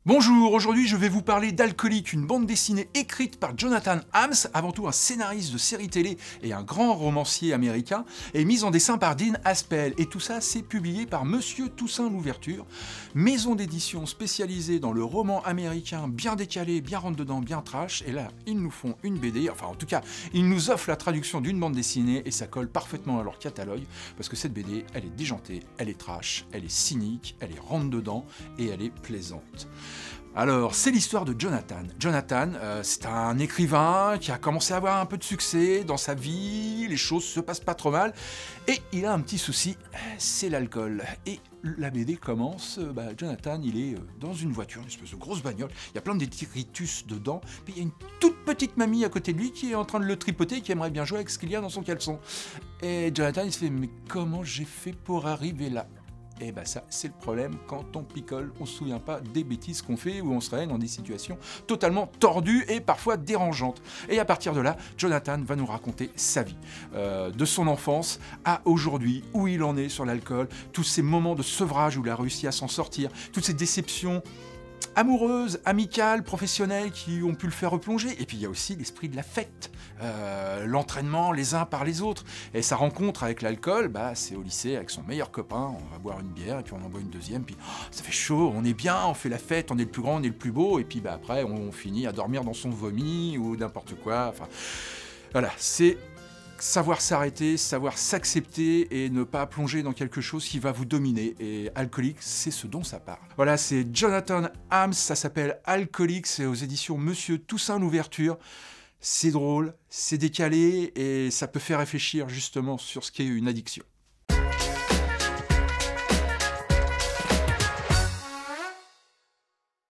Bonjour, aujourd'hui je vais vous parler d'Alcoolique, une bande dessinée écrite par Jonathan Hams, avant tout un scénariste de séries télé et un grand romancier américain, et mise en dessin par Dean Haspel. Et tout ça, c'est publié par Monsieur Toussaint Louverture, maison d'édition spécialisée dans le roman américain bien décalé, bien rentre-dedans, bien trash. Et là, ils nous font une BD, enfin en tout cas, ils nous offrent la traduction d'une bande dessinée et ça colle parfaitement à leur catalogue, parce que cette BD, elle est déjantée, elle est trash, elle est cynique, elle est rentre-dedans et elle est plaisante. Alors, c'est l'histoire de Jonathan. Jonathan, c'est un écrivain qui a commencé à avoir un peu de succès dans sa vie, les choses se passent pas trop mal, et il a un petit souci, c'est l'alcool. Et la BD commence, Jonathan, il est dans une voiture, une espèce de grosse bagnole, il y a plein de détritus dedans, puis il y a une toute petite mamie à côté de lui qui est en train de le tripoter, qui aimerait bien jouer avec ce qu'il y a dans son caleçon. Et Jonathan, il se fait, mais comment j'ai fait pour arriver là ? Et ça, c'est le problème quand on picole, on se souvient pas des bêtises qu'on fait ou on se réveille dans des situations totalement tordues et parfois dérangeantes. Et à partir de là, Jonathan va nous raconter sa vie, de son enfance à aujourd'hui, où il en est sur l'alcool, tous ces moments de sevrage où il a réussi à s'en sortir, toutes ces déceptions amoureuses, amicales, professionnelles qui ont pu le faire replonger. Et puis il y a aussi l'esprit de la fête, l'entraînement les uns par les autres. Et sa rencontre avec l'alcool, c'est au lycée avec son meilleur copain, on va boire une bière et puis on en boit une deuxième, puis ça fait chaud, on est bien, on fait la fête, on est le plus grand, on est le plus beau, et puis après on finit à dormir dans son vomi ou n'importe quoi. Enfin, voilà, c'est savoir s'arrêter, savoir s'accepter et ne pas plonger dans quelque chose qui va vous dominer. Et Alcoolique, c'est ce dont ça parle. Voilà, c'est Jonathan Hams, ça s'appelle Alcoolique, c'est aux éditions Monsieur Toussaint Louverture. C'est drôle, c'est décalé et ça peut faire réfléchir justement sur ce qu'est une addiction.